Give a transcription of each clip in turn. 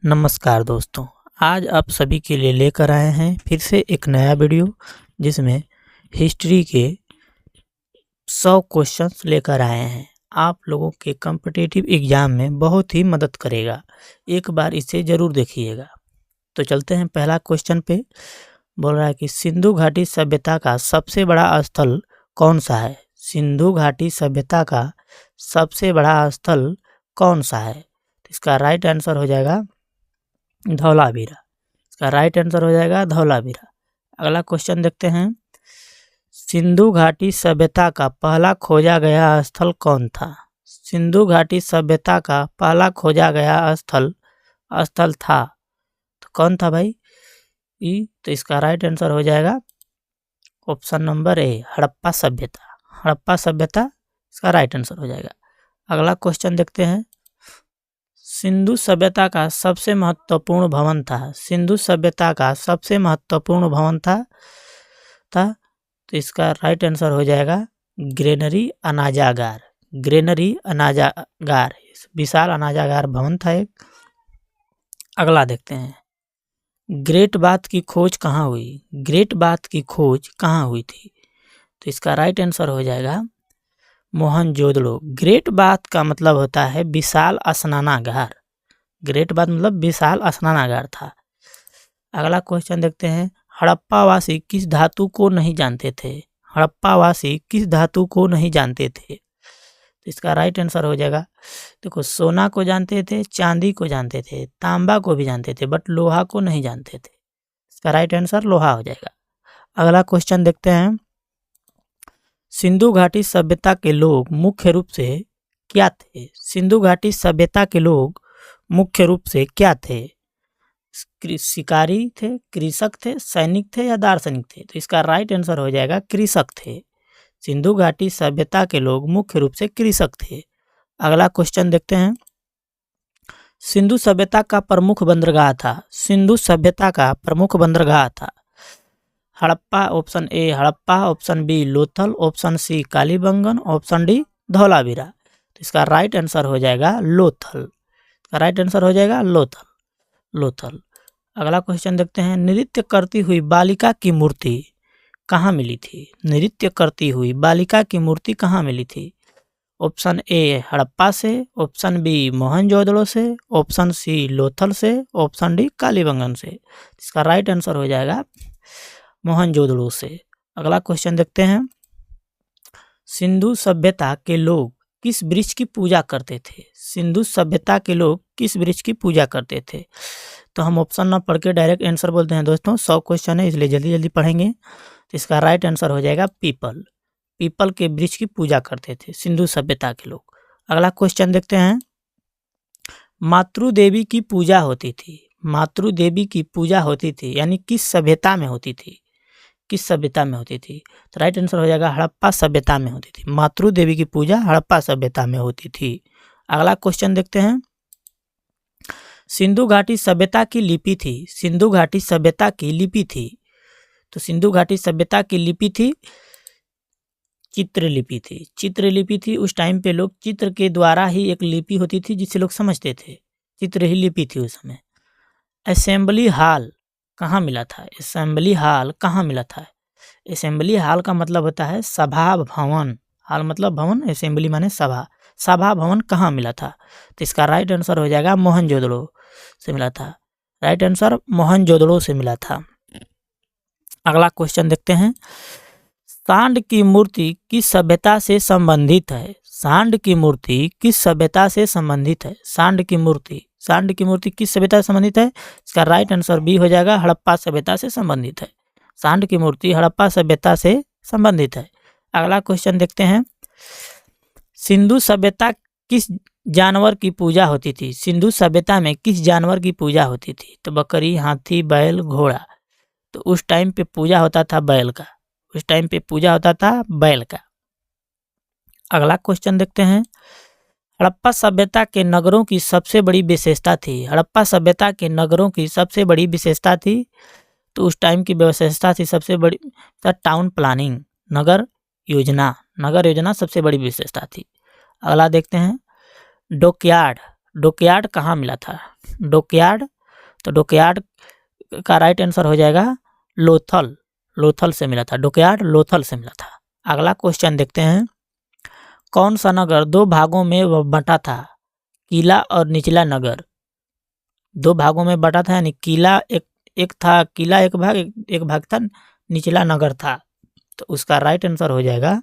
नमस्कार दोस्तों, आज आप सभी के लिए लेकर आए हैं फिर से एक नया वीडियो जिसमें हिस्ट्री के 100 क्वेश्चंस लेकर आए हैं। आप लोगों के कॉम्पिटिटिव एग्जाम में बहुत ही मदद करेगा। एक बार इसे ज़रूर देखिएगा। तो चलते हैं पहला क्वेश्चन पे। बोल रहा है कि सिंधु घाटी सभ्यता का सबसे बड़ा स्थल कौन सा है? सिंधु घाटी सभ्यता का सबसे बड़ा स्थल कौन सा है? तो इसका राइट आंसर हो जाएगा धौलावीरा। इसका राइट आंसर हो जाएगा धौलावीरा। अगला क्वेश्चन देखते हैं। सिंधु घाटी सभ्यता का पहला खोजा गया स्थल कौन था? सिंधु घाटी सभ्यता का पहला खोजा गया स्थल था तो कौन था भाई? तो इसका राइट आंसर हो जाएगा ऑप्शन नंबर ए, हड़प्पा सभ्यता। हड़प्पा सभ्यता इसका राइट आंसर हो जाएगा। अगला क्वेश्चन देखते हैं। सिंधु सभ्यता का सबसे महत्वपूर्ण भवन था। सिंधु सभ्यता का सबसे महत्वपूर्ण भवन था तो इसका राइट आंसर हो जाएगा ग्रेनरी अनाजागार। ग्रेनरी अनाजागार विशाल अनाजागार भवन था एक। अगला देखते हैं। ग्रेट बाथ की खोज कहाँ हुई? ग्रेट बाथ की खोज कहाँ हुई थी? तो इसका राइट आंसर हो जाएगा मोहनजोदड़ो। ग्रेट बाथ का मतलब होता है विशाल स्नानागार। ग्रेट बाथ मतलब विशाल स्नानागार था। अगला क्वेश्चन देखते हैं। हड़प्पावासी किस धातु को नहीं जानते थे? हड़प्पावासी किस धातु को नहीं जानते थे? तो इसका राइट आंसर हो जाएगा, देखो, सोना को जानते थे, चांदी को जानते थे, तांबा को भी जानते थे, बट लोहा को नहीं जानते थे। इसका राइट आंसर लोहा हो जाएगा। अगला क्वेश्चन देखते हैं। सिंधु घाटी सभ्यता के लोग मुख्य रूप से क्या थे? सिंधु घाटी सभ्यता के लोग मुख्य रूप से क्या थे? शिकारी थे, कृषक थे, सैनिक थे या दार्शनिक थे? तो इसका राइट आंसर हो जाएगा कृषक थे। सिंधु घाटी सभ्यता के लोग मुख्य रूप से कृषक थे। अगला क्वेश्चन देखते हैं। सिंधु सभ्यता का प्रमुख बंदरगाह था। सिंधु सभ्यता का प्रमुख बंदरगाह था Harappa, option A Harappa, option B Lothal, option C Kalibangan, option D Dholavira. तो इसका राइट आंसर हो जाएगा लोथल। इसका राइट आंसर हो जाएगा लोथल। अगला क्वेश्चन देखते हैं। नृत्य करती हुई बालिका की मूर्ति कहाँ मिली थी? नृत्य करती हुई बालिका की मूर्ति कहाँ मिली थी? ऑप्शन ए हड़प्पा से, ऑप्शन बी मोहनजोदड़ो से, ऑप्शन सी लोथल से, ऑप्शन डी कालीबंगन से। इसका राइट आंसर हो जाएगा मोहनजोदड़ो से। अगला क्वेश्चन देखते हैं। सिंधु सभ्यता के लोग किस वृक्ष की पूजा करते थे? सिंधु सभ्यता के लोग किस वृक्ष की पूजा करते थे? तो हम ऑप्शन ना पढ़ के डायरेक्ट आंसर बोलते हैं दोस्तों। 100 क्वेश्चन है इसलिए जल्दी जल्दी पढ़ेंगे। तो इसका राइट आंसर हो जाएगा पीपल। पीपल के वृक्ष की पूजा करते थे सिंधु सभ्यता के लोग। अगला क्वेश्चन देखते हैं। मातृ देवी की पूजा होती थी। मातृ देवी की पूजा होती थी यानी किस सभ्यता में होती थी? किस सभ्यता में होती थी? तो राइट आंसर हो जाएगा हड़प्पा सभ्यता में होती थी। मातृ देवी की पूजा हड़प्पा सभ्यता में होती थी। अगला क्वेश्चन देखते हैं। सिंधु घाटी सभ्यता की लिपि थी। सिंधु घाटी सभ्यता की लिपि थी। तो सिंधु घाटी सभ्यता की लिपि थी चित्रलिपि थी। चित्रलिपि थी। उस टाइम पे लोग चित्र के द्वारा ही एक लिपि होती थी जिसे लोग समझते थे। चित्र ही लिपि थी उस समय। असेंबली हॉल कहाँ मिला था? असेंबली हॉल कहाँ मिला था? असेंबली हॉल का मतलब होता है सभा भवन। हॉल मतलब भवन, असेंबली माने सभा। सभा भवन कहाँ मिला था? तो इसका राइट आंसर हो जाएगा मोहनजोदड़ो से मिला था। राइट आंसर मोहनजोदड़ो से मिला था। अगला क्वेश्चन देखते हैं। सांड की मूर्ति किस सभ्यता से संबंधित है? सांड की मूर्ति किस सभ्यता से संबंधित है? सांड की मूर्ति किस सभ्यता से संबंधित है? इसका राइट आंसर बी हो जाएगा हड़प्पा सभ्यता से संबंधित है। सांड की मूर्ति हड़प्पा सभ्यता से संबंधित है। अगला क्वेश्चन देखते हैं। सिंधु सभ्यता किस जानवर की पूजा होती थी? सिंधु सभ्यता में किस जानवर की पूजा होती थी? तो बकरी, हाथी, बैल, घोड़ा। तो उस टाइम पे पूजा होता था बैल का। उस टाइम पे पूजा होता था बैल का। अगला क्वेश्चन देखते हैं। हड़प्पा सभ्यता के नगरों की सबसे बड़ी विशेषता थी। हड़प्पा सभ्यता के नगरों की सबसे बड़ी विशेषता थी। तो उस टाइम की विशेषता थी सबसे बड़ी टाउन प्लानिंग, नगर योजना। नगर योजना सबसे बड़ी विशेषता थी। अगला देखते हैं। डॉकयार्ड डॉकयार्ड कहाँ मिला था? डॉकयार्ड, तो डॉकयार्ड का राइट आंसर हो जाएगा लोथल। लोथल से मिला था, डॉकयार्ड लोथल से मिला था। अगला क्वेश्चन देखते हैं, कौन सा नगर दो भागों में बंटा था? किला और निचला नगर दो भागों में बंटा था, यानी किला एक था, किला एक भाग था, निचला नगर था। तो उसका राइट आंसर हो जाएगा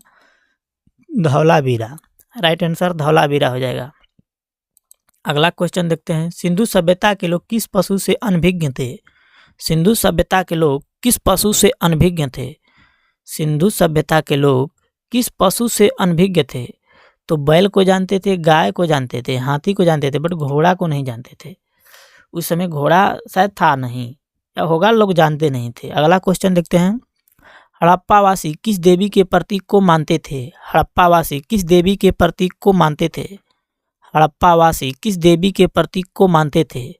धौलावीरा। राइट आंसर धौलावीरा हो जाएगा। अगला क्वेश्चन देखते हैं, सिंधु सभ्यता के लोग किस पशु से अनभिज्ञ थे? सिंधु सभ्यता के लोग किस पशु से अनभिज्ञ थे? सिंधु सभ्यता के लोग किस पशु से अनभिज्ञ थे? तो बैल को जानते थे, गाय को जानते थे, हाथी को जानते थे, बट घोड़ा को नहीं जानते थे। उस समय घोड़ा शायद था नहीं, या होगा, लोग जानते नहीं थे। अगला क्वेश्चन देखते हैं, हड़प्पावासी किस देवी के प्रतीक को मानते थे? हड़प्पावासी किस देवी के प्रतीक को मानते थे? हड़प्पावासी किस देवी के प्रतीक को मानते थे?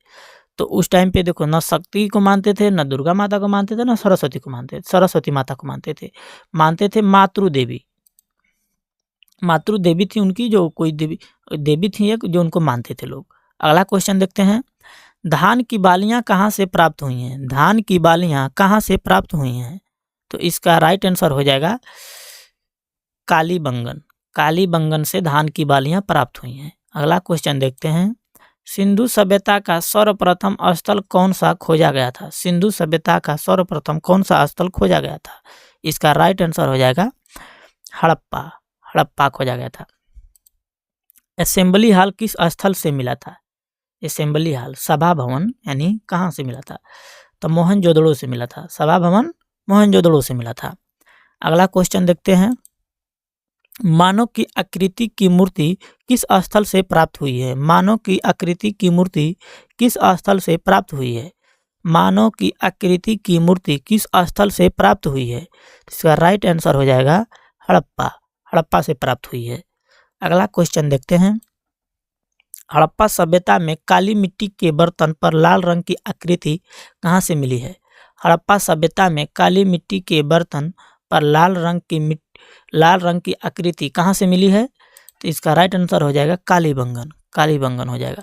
तो उस टाइम पे देखो, न शक्ति को मानते थे, न दुर्गा माता को मानते थे, न सरस्वती को मानते थे, सरस्वती माता को मानते थे मातृ देवी। मातृ देवी थी उनकी, जो कोई देवी थी एक, जो उनको मानते थे लोग। अगला क्वेश्चन देखते हैं, धान की बालियां कहाँ से प्राप्त हुई हैं? धान की बालियां कहाँ से प्राप्त हुई हैं? तो इसका राइट आंसर हो जाएगा कालीबंगन। कालीबंगन से धान की बालियां प्राप्त हुई हैं। अगला क्वेश्चन देखते हैं, सिंधु सभ्यता का सर्वप्रथम स्थल कौन सा खोजा गया था? सिंधु सभ्यता का सर्वप्रथम कौन सा स्थल खोजा गया था? इसका राइट आंसर हो जाएगा हड़प्पा। हड़प्पा खोजा गया था। असेंबली हॉल किस स्थल से मिला था? असेंबली हॉल, सभा भवन, यानी कहाँ से मिला था? तो मोहनजोदड़ो से मिला था। सभा भवन मोहनजोदड़ो से मिला था। अगला क्वेश्चन देखते हैं, मानव की आकृति की मूर्ति किस स्थल से प्राप्त हुई है? मानव की आकृति की मूर्ति किस स्थल से प्राप्त हुई है? मानव की आकृति की मूर्ति किस स्थल से प्राप्त हुई है? इसका राइट आंसर हो जाएगा हड़प्पा। हड़प्पा से प्राप्त हुई है। अगला क्वेश्चन देखते हैं, हड़प्पा सभ्यता में काली मिट्टी के बर्तन पर लाल रंग की आकृति कहाँ से मिली है? हड़प्पा सभ्यता में काली मिट्टी के बर्तन पर लाल रंग की आकृति कहाँ से मिली है? तो इसका राइट आंसर हो जाएगा कालीबंगन। कालीबंगन हो जाएगा।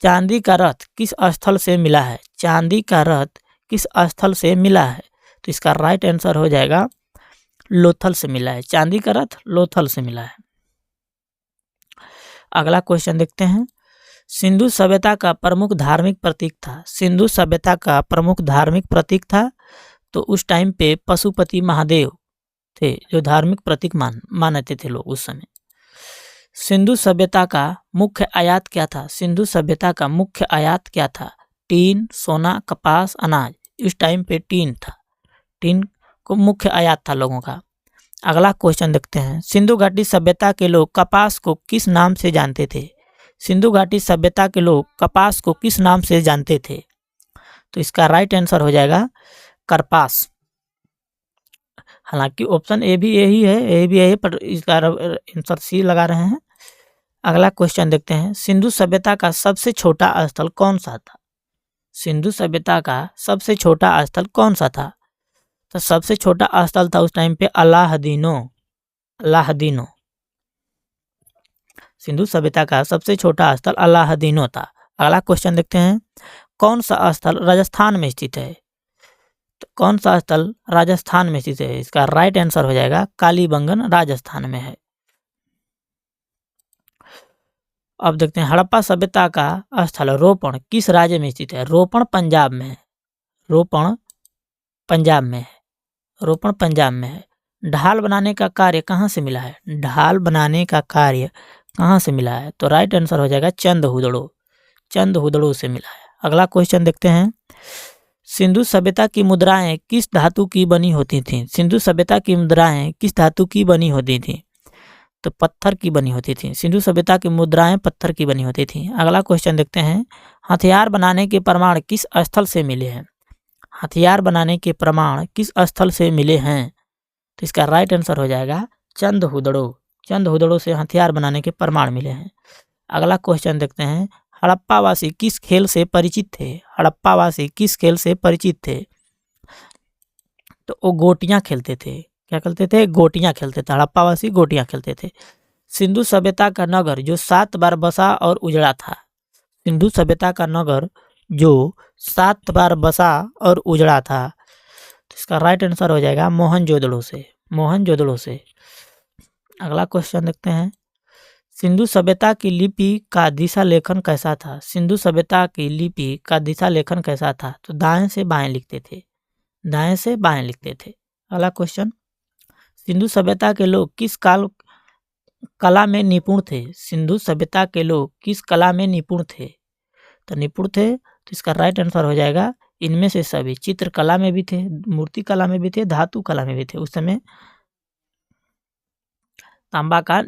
चांदी का रथ किस स्थल से मिला है? चांदी का रथ किस स्थल से मिला है? तो इसका राइट आंसर हो जाएगा लोथल से मिला है। चांदी का रथ लोथल से मिला है। अगला क्वेश्चन देखते हैं, सिंधु सभ्यता का प्रमुख धार्मिक प्रतीक था? सिंधु सभ्यता का प्रमुख धार्मिक प्रतीक था, तो उस टाइम पे पशुपति महादेव थे, जो धार्मिक प्रतीक मानते थे लोग उस समय। सिंधु सभ्यता का मुख्य आयात क्या था? सिंधु सभ्यता का मुख्य आयात क्या था? टीन, सोना, कपास, अनाज। उस टाइम पे टीन था। टीन को मुख्य आयात था लोगों का। अगला क्वेश्चन देखते हैं, सिंधु घाटी सभ्यता के लोग कपास को किस नाम से जानते थे? सिंधु घाटी सभ्यता के लोग कपास को किस नाम से जानते थे? तो इसका राइट आंसर हो जाएगा करपास। हालांकि ऑप्शन ए भी यही है, पर इसका आंसर सी लगा रहे हैं। अगला क्वेश्चन देखते हैं, सिंधु सभ्यता का सबसे छोटा स्थल कौन सा था? सिंधु सभ्यता का सबसे छोटा स्थल कौन सा था? तो सबसे छोटा स्थल था उस टाइम पे अलाहदीनो। अलाहदीनो। सिंधु सभ्यता का सबसे छोटा स्थल अलाहदीनो था। अगला क्वेश्चन देखते हैं, कौन सा स्थल राजस्थान में स्थित है? तो कौन सा स्थल राजस्थान में स्थित है? इसका राइट आंसर हो जाएगा कालीबंगन, राजस्थान में है। अब देखते हैं, हड़प्पा सभ्यता का स्थल रोपण किस राज्य में स्थित है? रोपण पंजाब में है। रोपण पंजाब में है। रोपण पंजाब में है। ढाल बनाने का कार्य कहाँ से मिला है? ढाल बनाने का कार्य कहाँ से मिला है? तो राइट आंसर हो जाएगा चंदहुदड़ो। चंदहुदड़ो से मिला है। अगला क्वेश्चन देखते हैं, सिंधु सभ्यता की मुद्राएं किस धातु की बनी होती थीं? सिंधु सभ्यता की मुद्राएं किस धातु की बनी होती थीं? तो पत्थर की बनी होती थी। सिंधु सभ्यता की मुद्राएं पत्थर की बनी होती थी। अगला क्वेश्चन देखते हैं, हथियार बनाने के प्रमाण किस स्थल से मिले हैं? हथियार बनाने के प्रमाण किस स्थल से मिले हैं? तो इसका राइट आंसर हो जाएगा चंदहुदड़ो। चंदहुदड़ो से हथियार बनाने के प्रमाण मिले हैं। अगला क्वेश्चन देखते हैं, हड़प्पावासी किस खेल से परिचित थे? हड़प्पावासी किस खेल से परिचित थे? तो वो गोटियां खेलते थे। क्या खेलते थे? गोटियां खेलते थे। हड़प्पावासी गोटियां खेलते थे। सिंधु सभ्यता का नगर जो 7 बार बसा और उजड़ा था? सिंधु सभ्यता का नगर जो 7 बार बसा और उजड़ा था। तो इसका राइट आंसर हो जाएगा मोहनजोदड़ो से। मोहनजोदड़ो से। अगला क्वेश्चन देखते हैं। सिंधु सभ्यता की लिपि का दिशा लेखन कैसा था? सिंधु सभ्यता की लिपि का दिशा लेखन कैसा था? तो दाएं से बाएं लिखते थे। दाएं से बाएं लिखते थे। अगला क्वेश्चन। सिंधु सभ्यता के लोग किस कला में निपुण थे? सिंधु सभ्यता के लोग किस कला में निपुण थे? तो निपुण थे, तो इसका राइट आंसर हो जाएगा इनमें से सभी। चित्रकला में भी थे, मूर्ति कला में भी थे, धातु कला में भी थे। उस समय तांबा का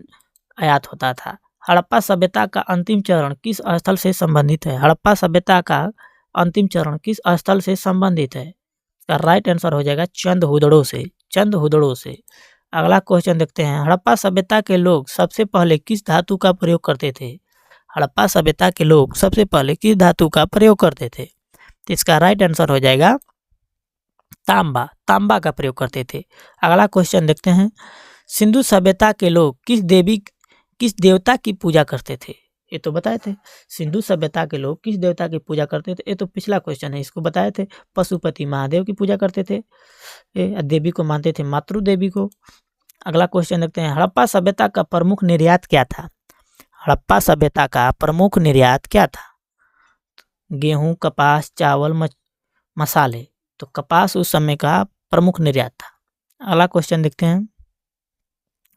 आयात होता था। हड़प्पा सभ्यता का अंतिम चरण किस स्थल से संबंधित है? हड़प्पा सभ्यता का अंतिम चरण किस स्थल से संबंधित है? इसका राइट आंसर हो जाएगा चंदहुदड़ो से। चंदहुदड़ो से। अगला क्वेश्चन देखते हैं। हड़प्पा सभ्यता के लोग सबसे पहले किस धातु का प्रयोग करते थे? हड़प्पा सभ्यता के लोग सबसे पहले किस धातु का प्रयोग करते थे? तो इसका राइट आंसर हो जाएगा तांबा। तांबा का प्रयोग करते थे। अगला क्वेश्चन देखते हैं। सिंधु सभ्यता के लोग किस देवता की पूजा करते थे? ये तो बताए थे। सिंधु सभ्यता के लोग किस देवता की पूजा करते थे? ये तो पिछला क्वेश्चन है, इसको बताए थे। पशुपति महादेव की पूजा करते थे। देवी को मानते थे, मातृ देवी को। अगला क्वेश्चन देखते हैं। हड़प्पा सभ्यता का प्रमुख निर्यात क्या था? हड़प्पा सभ्यता का प्रमुख निर्यात क्या था? गेहूं, कपास, चावल, मसाले। तो कपास उस समय का प्रमुख निर्यात था। अगला क्वेश्चन देखते हैं।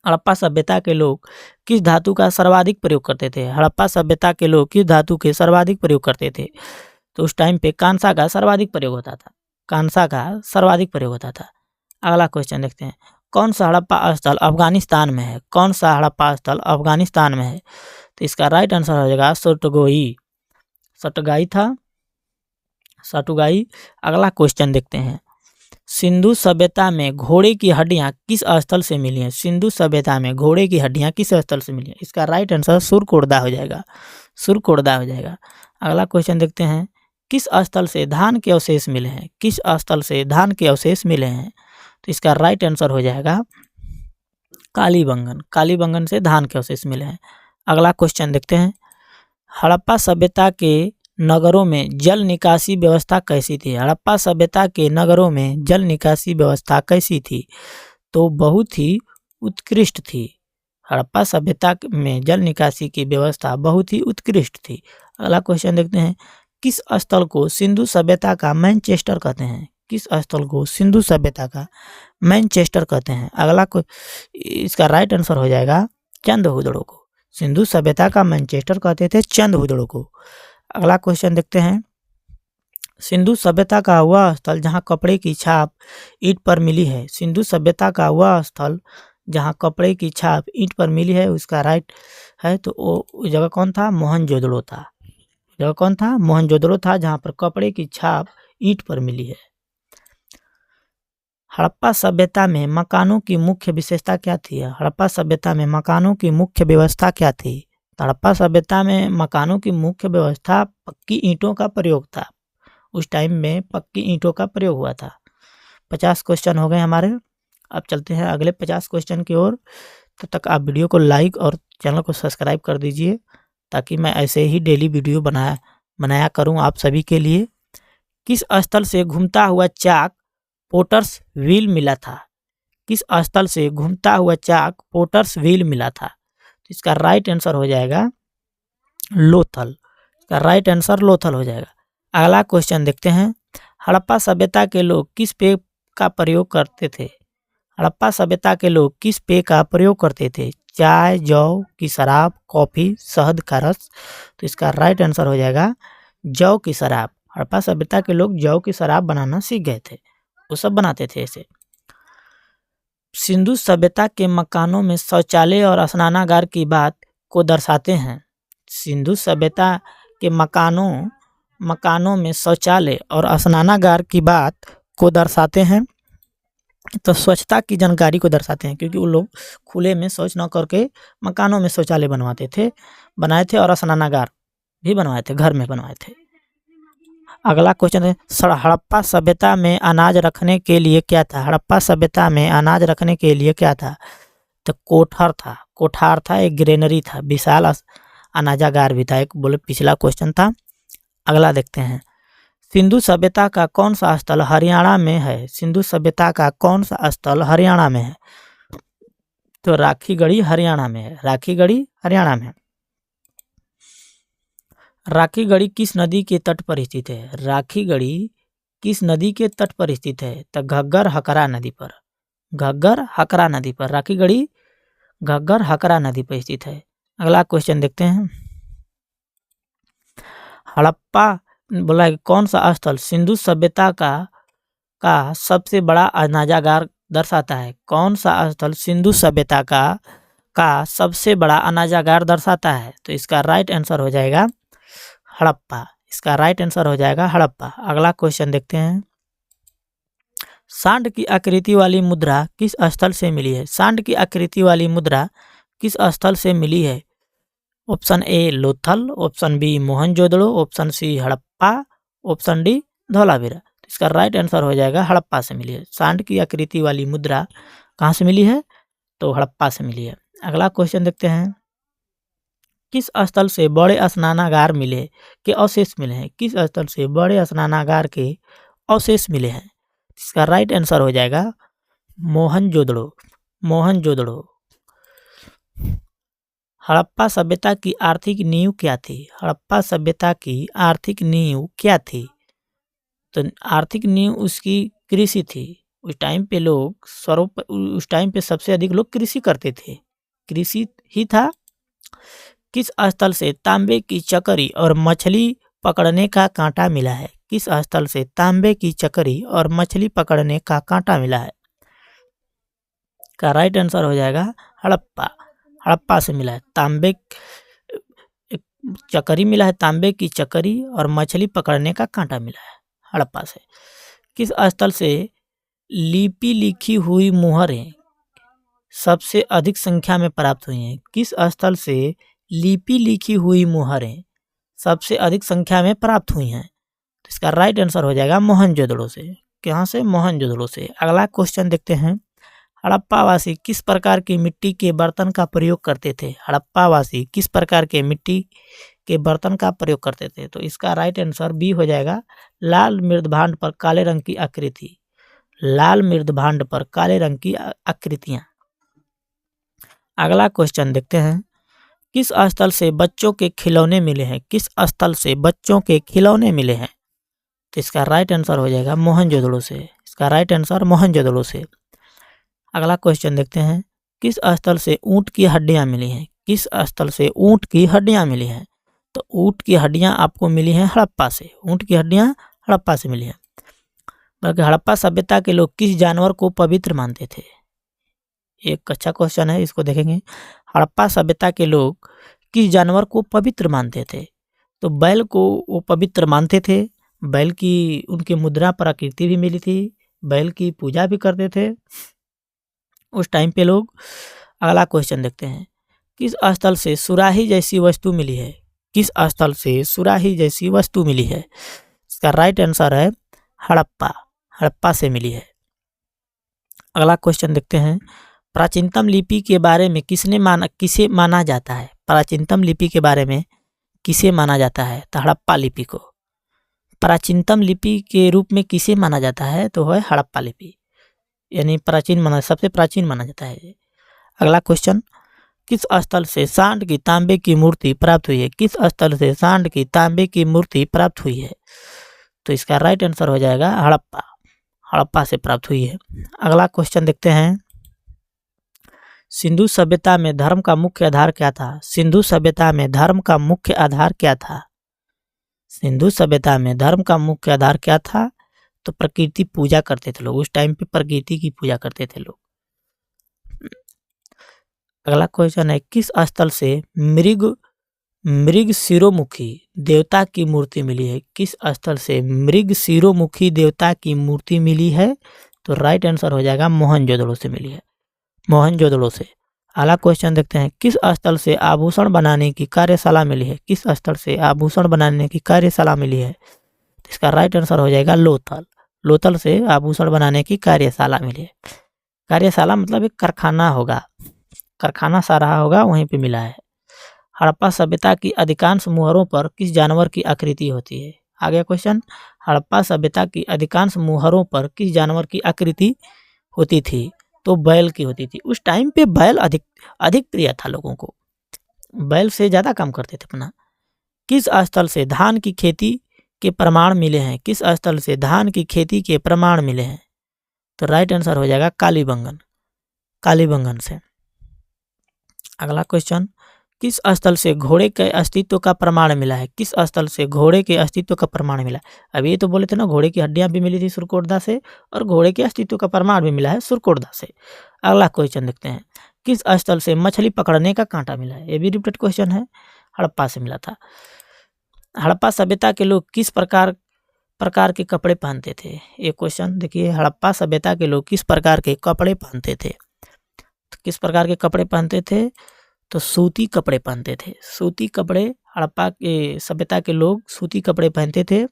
हड़प्पा सभ्यता के लोग किस धातु का सर्वाधिक प्रयोग करते थे? हड़प्पा सभ्यता के लोग किस धातु के सर्वाधिक प्रयोग करते थे? तो उस टाइम पे कांसा का सर्वाधिक प्रयोग होता था। कांसा का सर्वाधिक प्रयोग होता था। अगला क्वेश्चन देखते हैं। कौन सा हड़प्पा स्थल अफगानिस्तान में है? कौन सा हड़प्पा स्थल अफगानिस्तान में है? तो इसका राइट आंसर हो जाएगा सटुगाई। सटुगाई था। सटुगाई। अगला क्वेश्चन देखते हैं। सिंधु सभ्यता में घोड़े की हड्डियां किस स्थल से मिली हैं? सिंधु सभ्यता में घोड़े की हड्डियां किस स्थल से मिली हैं? इसका राइट आंसर सुरकोटदा हो जाएगा। सुरकोटदा हो जाएगा। अगला क्वेश्चन देखते हैं। किस स्थल से धान के अवशेष मिले हैं? किस स्थल से धान के अवशेष मिले हैं? तो इसका राइट आंसर हो जाएगा कालीबंगन। कालीबंगन से धान के अवशेष मिले हैं। अगला क्वेश्चन देखते हैं। हड़प्पा सभ्यता के नगरों में जल निकासी व्यवस्था कैसी थी? हड़प्पा सभ्यता के नगरों में जल निकासी व्यवस्था कैसी थी? तो बहुत ही उत्कृष्ट थी। हड़प्पा सभ्यता में जल निकासी की व्यवस्था बहुत ही उत्कृष्ट थी। अगला क्वेश्चन देखते हैं। किस स्थल को सिंधु सभ्यता का मैनचेस्टर कहते हैं? किस स्थल को सिंधु सभ्यता का मैनचेस्टर कहते हैं? अगला इसका राइट आंसर हो जाएगा चंदहुदड़ो को। सिंधु सभ्यता का मैनचेस्टर कहते थे चंदहुदड़ो को। अगला क्वेश्चन देखते हैं। सिंधु सभ्यता का वह स्थल जहां कपड़े की छाप ईंट पर मिली है। सिंधु सभ्यता का वह स्थल जहां कपड़े की छाप ईंट पर मिली है, उसका राइट है। तो वो जगह कौन था? मोहनजोदड़ो था। जगह कौन था? मोहनजोदड़ो था, जहां पर कपड़े की छाप ईंट पर मिली है। हड़प्पा सभ्यता में मकानों की मुख्य विशेषता क्या थी? हड़प्पा सभ्यता में मकानों की मुख्य व्यवस्था क्या थी? हड़प्पा सभ्यता में मकानों की मुख्य व्यवस्था पक्की ईंटों का प्रयोग था। उस टाइम में पक्की ईंटों का प्रयोग हुआ था। 50 क्वेश्चन हो गए हमारे। अब चलते हैं अगले 50 क्वेश्चन की ओर। तब तक आप वीडियो को लाइक और चैनल को सब्सक्राइब कर दीजिए, ताकि मैं ऐसे ही डेली वीडियो बनाया करूं आप सभी के लिए। किस स्थल से घूमता हुआ चाक पोटर्स व्हील मिला था? किस स्थल से घूमता हुआ चाक पोटर्स व्हील मिला था? इसका राइट आंसर हो जाएगा लोथल। इसका राइट आंसर लोथल हो जाएगा। अगला क्वेश्चन देखते हैं। हड़प्पा सभ्यता के लोग किस पेय का प्रयोग करते थे? हड़प्पा सभ्यता के लोग किस पेय का प्रयोग करते थे? चाय, जौ की शराब, कॉफी, शहद का रस। तो इसका राइट आंसर हो जाएगा जौ की शराब। हड़प्पा सभ्यता के लोग जौ की शराब बनाना सीख गए थे, वो सब बनाते थे ऐसे। सिंधु सभ्यता के मकानों में शौचालय और स्नानागार की बात को दर्शाते हैं। सिंधु सभ्यता के मकानों में शौचालय और स्नानागार की बात को दर्शाते हैं। तो स्वच्छता की जानकारी को दर्शाते हैं, क्योंकि वो लोग खुले में शौच न करके मकानों में शौचालय बनाए थे और स्नानागार भी बनवाए थे, घर में बनवाए थे। अगला क्वेश्चन है। हड़प्पा सभ्यता में अनाज रखने के लिए क्या था? हड़प्पा सभ्यता में अनाज रखने के लिए क्या था? तो कोठार था। कोठार था, एक ग्रेनरी था, विशाल अनाजागार भी था। एक बोले पिछला क्वेश्चन था। अगला देखते हैं, सिंधु सभ्यता का कौन सा स्थल हरियाणा में है? सिंधु सभ्यता का कौन सा स्थल हरियाणा में है? तो राखीगढ़ी हरियाणा में है। राखीगढ़ी हरियाणा में है। राखीगढ़ी किस नदी के तट पर स्थित है? राखीगढ़ी किस नदी के तट पर स्थित है? तो घग्गर हकरा नदी पर। घग्गर हकरा नदी पर राखीगढ़ी घग्गर हकरा नदी पर स्थित है। अगला क्वेश्चन देखते हैं, हड़प्पा बोला है कौन सा स्थल सिंधु सभ्यता का सबसे बड़ा अनाजागार दर्शाता है? कौन सा स्थल सिंधु सभ्यता का सबसे बड़ा अनाजागार दर्शाता है? तो इसका राइट आंसर हो जाएगा हड़प्पा। इसका राइट आंसर हो जाएगा हड़प्पा। अगला क्वेश्चन देखते हैं, सांड की आकृति वाली मुद्रा किस स्थल से मिली है? सांड की आकृति वाली मुद्रा किस स्थल से मिली है? Option A Lothal, option B Mohenjodaro, option C Harappa, option D Dholavira. तो इसका राइट आंसर हो जाएगा हड़प्पा से मिली है। सांड की आकृति वाली मुद्रा कहाँ से मिली है? तो हड़प्पा से मिली है। अगला क्वेश्चन देखते हैं, किस स्थल से बड़े स्नानागार मिले के अवशेष मिले हैं? किस स्थल से बड़े स्नानागार के अवशेष मिले हैं? इसका राइट आंसर हो जाएगा मोहनजोदड़ो। मोहनजोदड़ो। हड़प्पा सभ्यता की आर्थिक नींव क्या थी? हड़प्पा सभ्यता की आर्थिक नींव क्या थी? तो आर्थिक नींव उसकी कृषि थी। उस टाइम पे लोग उस टाइम पे सबसे अधिक लोग कृषि करते थे, कृषि ही था। किस स्थल से तांबे की चकरी और मछली पकड़ने का कांटा मिला है? किस स्थल से तांबे की चकरी और मछली पकड़ने का कांटा मिला है? का राइट आंसर हो जाएगा हड़प्पा। हड़प्पा से मिला है। तांबे चकरी मिला है, तांबे की चकरी और मछली पकड़ने का कांटा मिला है हड़प्पा से। किस स्थल से लिपि लिखी हुई मुहरें सबसे अधिक संख्या में प्राप्त हुई हैं? किस स्थल से लिपि लिखी हुई मुहरें सबसे अधिक संख्या में प्राप्त हुई हैं? तो इसका राइट आंसर हो जाएगा मोहनजोदड़ो से। कहाँ से? मोहनजोदड़ो से। अगला क्वेश्चन देखते हैं, हड़प्पावासी किस प्रकार की मिट्टी के बर्तन का प्रयोग करते थे? हड़प्पावासी किस प्रकार के मिट्टी के बर्तन का प्रयोग करते थे? तो इसका राइट आंसर बी हो जाएगा लाल मृदभांड पर काले रंग की आकृति। लाल मृदभांड पर काले रंग की आकृतियां। अगला क्वेश्चन देखते हैं, किस स्थल से बच्चों के खिलौने मिले हैं? किस स्थल से बच्चों के खिलौने मिले हैं? तो इसका राइट आंसर हो जाएगा मोहनजोदड़ो से। इसका राइट आंसर मोहनजोदड़ो से। अगला क्वेश्चन देखते हैं, किस स्थल से ऊंट की हड्डियां मिली हैं? किस स्थल से ऊंट की हड्डियां मिली हैं? तो ऊंट की हड्डियां आपको मिली हैं हड़प्पा से। ऊंट की हड्डियां हड़प्पा से मिली हैं। बल्कि हड़प्पा सभ्यता के लोग किस जानवर को पवित्र मानते थे? एक अच्छा क्वेश्चन है, इसको देखेंगे। हड़प्पा सभ्यता के लोग किस जानवर को पवित्र मानते थे? तो बैल को वो पवित्र मानते थे। बैल की उनके मुद्रा पर आकृति भी मिली थी। बैल की पूजा भी करते थे उस टाइम पे लोग। अगला क्वेश्चन देखते हैं, किस स्थल से सुराही जैसी वस्तु मिली है? किस स्थल से सुराही जैसी वस्तु मिली है? इसका राइट आंसर है हड़प्पा। हड़प्पा से मिली है। अगला क्वेश्चन देखते हैं, प्राचीनतम लिपि के बारे में किसे माना जाता है? प्राचीनतम लिपि के बारे में किसे माना जाता है? तो हड़प्पा लिपि को प्राचीनतम लिपि के रूप में किसे माना जाता है? तो है हड़प्पा लिपि, यानी सबसे प्राचीन माना जाता है। अगला क्वेश्चन, किस स्थल से सांड की तांबे की मूर्ति प्राप्त हुई है? किस स्थल से सांड की तांबे की मूर्ति प्राप्त हुई है? तो इसका राइट आंसर हो जाएगा हड़प्पा। हड़प्पा से प्राप्त हुई है। अगला क्वेश्चन देखते हैं, सिंधु सभ्यता में धर्म का मुख्य आधार क्या था? सिंधु सभ्यता में धर्म का मुख्य आधार क्या था? सिंधु सभ्यता में धर्म का मुख्य आधार क्या था? तो प्रकृति पूजा करते थे लोग। उस टाइम पे प्रकृति की पूजा करते थे लोग। अगला क्वेश्चन है, किस स्थल से मृग शिरोमुखी देवता की मूर्ति मिली है? किस स्थल से मृग शिरोमुखी देवता की मूर्ति मिली है? तो राइट आंसर हो जाएगा मोहनजोदड़ो से मिली है। मोहनजोदड़ो से। अगला क्वेश्चन देखते हैं, किस स्थल से आभूषण बनाने की कार्यशाला मिली है? किस स्थल से आभूषण बनाने की कार्यशाला मिली है? इसका राइट आंसर हो जाएगा लोथल। लोथल से आभूषण बनाने की कार्यशाला मिली है। कार्यशाला मतलब एक कारखाना होगा, कारखाना सा रहा होगा, वहीं पे मिला है। हड़प्पा सभ्यता की अधिकांश मुहरों पर किस जानवर की आकृति होती है। आगे क्वेश्चन, हड़प्पा सभ्यता की अधिकांश मुहरों पर किस जानवर की आकृति होती थी। तो बैल की होती थी। उस टाइम पे बैल अधिक अधिक प्रिय था लोगों को, बैल से ज़्यादा काम करते थे अपना। किस स्थल से धान की खेती के प्रमाण मिले हैं। किस स्थल से धान की खेती के प्रमाण मिले हैं। तो राइट आंसर हो जाएगा कालीबंगन, कालीबंगन से। अगला क्वेश्चन, किस स्थल से घोड़े के अस्तित्व का प्रमाण मिला है। किस स्थल से घोड़े के अस्तित्व का प्रमाण मिला है। अभी ये तो बोले थे ना, घोड़े की हड्डियां भी मिली थी सुरकोटदा से, और घोड़े के अस्तित्व का प्रमाण भी मिला है सुरकोटदा से। अगला क्वेश्चन देखते हैं, किस स्थल से मछली पकड़ने का कांटा मिला है। ये भी रिपीट क्वेश्चन है, हड़प्पा से मिला था। हड़प्पा सभ्यता के लोग किस प्रकार प्रकार के कपड़े पहनते थे। ये क्वेश्चन देखिए, हड़प्पा सभ्यता के लोग किस प्रकार के कपड़े पहनते थे। तो किस प्रकार के कपड़े पहनते थे, तो सूती कपड़े पहनते थे। सूती कपड़े, हड़प्पा के सभ्यता के लोग सूती कपड़े पहनते थे।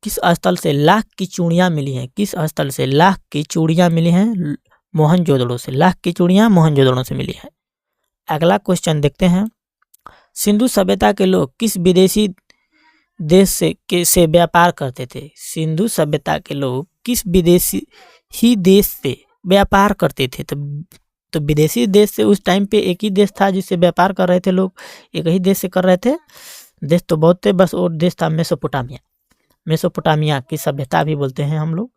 किस स्थल से लाख की चूड़ियां मिली हैं। किस स्थल से लाख की चूड़ियां मिली हैं। मोहनजोदड़ो से। लाख की चूड़ियां मोहनजोदड़ो से मिली हैं। अगला क्वेश्चन देखते हैं, सिंधु सभ्यता के लोग किस विदेशी देश से व्यापार करते थे। सिंधु सभ्यता के लोग किस विदेशी ही देश से व्यापार करते थे। तो विदेशी देश से उस टाइम पे एक ही देश था जिससे व्यापार कर रहे थे लोग, एक ही देश से कर रहे थे। देश तो बहुत थे, बस और देश था मेसोपोटामिया। मेसोपोटामिया की सभ्यता भी बोलते हैं हम लोग।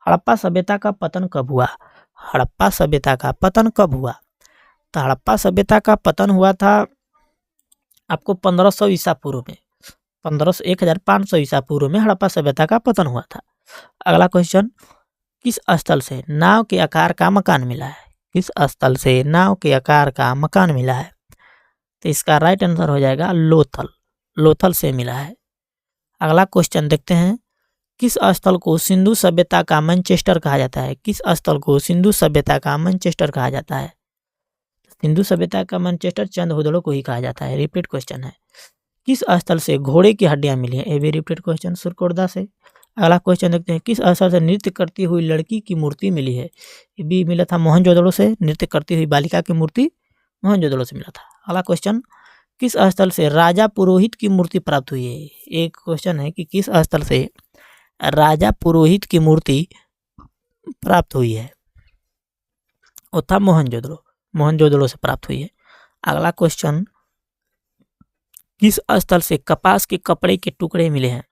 हड़प्पा सभ्यता का पतन कब हुआ। हड़प्पा सभ्यता का पतन कब हुआ। तो हड़प्पा सभ्यता का पतन हुआ था आपको 1500 ईसा पूर्व में। 1500 ईसा पूर्व में हड़प्पा सभ्यता का पतन हुआ था। अगला क्वेश्चन, किस स्थल से नाव के आकार का मकान मिला है। किस स्थल से नाव के आकार का मकान मिला है। तो इसका राइट आंसर हो जाएगा लोथल। लोथल से मिला है। अगला क्वेश्चन देखते हैं, किस स्थल को सिंधु सभ्यता का मैनचेस्टर कहा जाता है। किस स्थल को सिंधु सभ्यता का मैनचेस्टर कहा जाता है। सिंधु सभ्यता का मैनचेस्टर चंद हुदड़ो को ही कहा जाता है। रिपीट क्वेश्चन है। किस स्थल से घोड़े की हड्डियां मिली है। ये भी रिपीट क्वेश्चन, सुरकोटदा से। अगला क्वेश्चन देखते हैं, किस स्थल से नृत्य करती हुई लड़की की मूर्ति मिली है। ये भी मिला था मोहनजोदड़ो से। नृत्य करती हुई बालिका की मूर्ति मोहनजोदड़ो से मिला था। अगला क्वेश्चन, किस स्थल से राजा पुरोहित की मूर्ति प्राप्त हुई है। एक क्वेश्चन है कि किस स्थल से राजा पुरोहित की मूर्ति प्राप्त हुई है। वो था मोहनजोदड़ो, मोहनजोदड़ो से प्राप्त हुई है। अगला क्वेश्चन, किस स्थल से कपास के कपड़े के टुकड़े मिले हैं।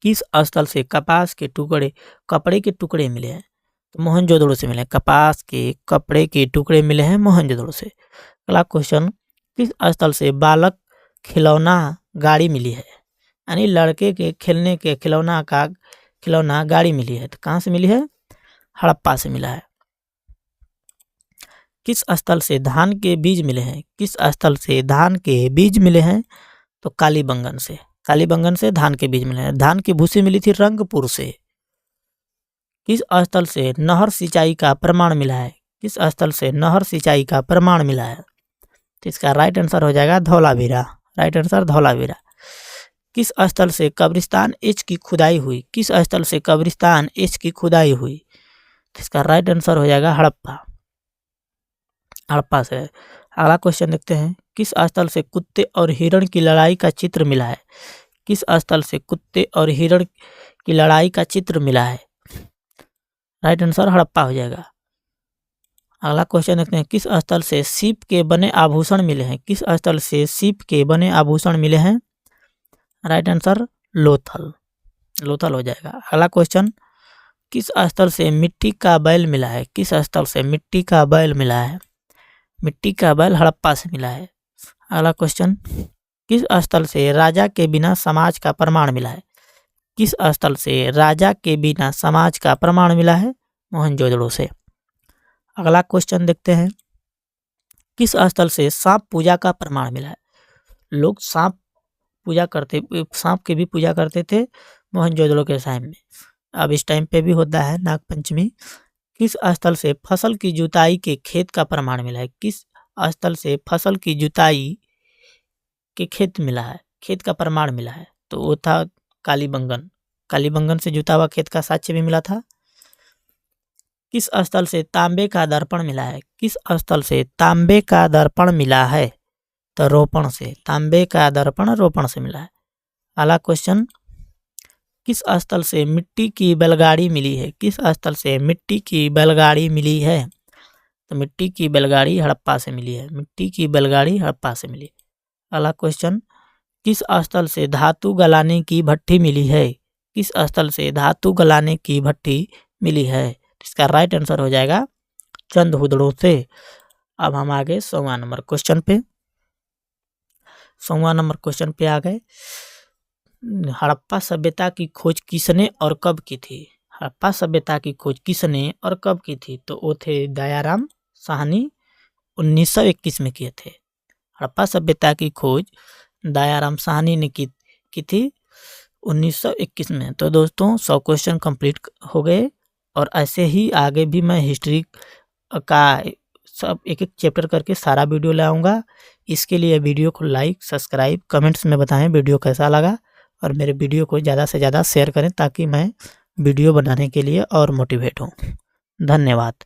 किस स्थल से कपास के कपड़े के टुकड़े मिले हैं। तो मोहनजोदड़ो से मिले हैं। कपास के कपड़े के टुकड़े मिले हैं मोहनजोदड़ो से। अगला क्वेश्चन, किस स्थल से बालक खिलौना गाड़ी मिली है। यानी लड़के के खेलने के खिलौना गाड़ी मिली है। तो कहाँ से मिली है, हड़प्पा से मिला है। किस स्थल से धान के बीज मिले हैं। किस स्थल से धान के बीज मिले हैं। तो कालीबंगन से। कालीबंगन से धान के बीज मिले हैं। धान की भूसी मिली थी रंगपुर से। किस स्थल से नहर सिंचाई का प्रमाण मिला है। किस स्थल से नहर सिंचाई का प्रमाण मिला है। तो इसका राइट आंसर हो जाएगा धौलावीरा। Right answer Dholavira. किस स्थल से कब्रिस्तान एच की खुदाई हुई। किस स्थल से कब्रिस्तान एच की खुदाई हुई। तो इसका राइट आंसर हो जाएगा हड़प्पा। हड़प्पा से। अगला क्वेश्चन देखते हैं, किस स्थल से कुत्ते और हिरण की लड़ाई का चित्र मिला है। किस स्थल से कुत्ते और हिरण की लड़ाई का चित्र मिला है। राइट आंसर हड़प्पा हो जाएगा। अगला क्वेश्चन देखते हैं, किस स्थल से सीप के बने आभूषण मिले हैं। किस स्थल से सीप के बने आभूषण मिले हैं। Right answer Lothal. लोथल हो जाएगा। अगला क्वेश्चन, किस स्थल से मिट्टी का बैल मिला है। किस स्थल से मिट्टी का बैल मिला है। मिट्टी का बैल हड़प्पा से मिला है। अगला क्वेश्चन, किस स्थल से राजा के बिना समाज का प्रमाण मिला है। किस स्थल से राजा के बिना समाज का प्रमाण मिला है। मोहनजोदड़ो से। अगला क्वेश्चन देखते हैं, किस स्थल से सांप पूजा का प्रमाण मिला है। लोग सांप की भी पूजा करते थे मोहनजोदड़ो के टाइम में। अब इस टाइम पे भी होता है नागपंचमी। किस स्थल से फसल की जुताई के खेत का प्रमाण मिला है। किस स्थल से फसल की जुताई के खेत मिला है, खेत का प्रमाण मिला है। तो वो था कालीबंगन। कालीबंगन से जुता हुआ खेत का साक्ष्य भी मिला था। किस स्थल से तांबे का दर्पण मिला है? किस स्थल से तांबे का दर्पण मिला है? तो रोपण से। तांबे का दर्पण रोपण से मिला है। अगला क्वेश्चन, किस स्थल से मिट्टी की बैलगाड़ी मिली है? किस स्थल से मिट्टी की बैलगाड़ी मिली है? तो मिट्टी की बैलगाड़ी हड़प्पा से मिली है। मिट्टी की बैलगाड़ी हड़प्पा से मिली। अगला क्वेश्चन, किस स्थल से धातु गलाने की भट्ठी मिली है? किस स्थल से धातु गलाने की भट्ठी मिली है? इसका राइट आंसर हो जाएगा चंदहुदड़ों से। अब हम आगे 100वां नंबर क्वेश्चन पे। 100वां नंबर क्वेश्चन पे आ गए। हड़प्पा सभ्यता की खोज किसने और कब की थी? हड़प्पा सभ्यता की खोज किसने और कब की थी? तो वो थे दयाराम साहनी, 1921 में किए थे। हड़प्पा सभ्यता की खोज दयाराम साहनी ने की थी 1921 में। तो दोस्तों 100 क्वेश्चन कंप्लीट हो गए और ऐसे ही आगे भी मैं हिस्ट्री का सब एक एक चैप्टर करके सारा वीडियो लाऊंगा। इसके लिए वीडियो को लाइक, सब्सक्राइब, कमेंट्स में बताएं वीडियो कैसा लगा और मेरे वीडियो को ज़्यादा से ज़्यादा शेयर करें ताकि मैं वीडियो बनाने के लिए और मोटिवेट हूँ। धन्यवाद।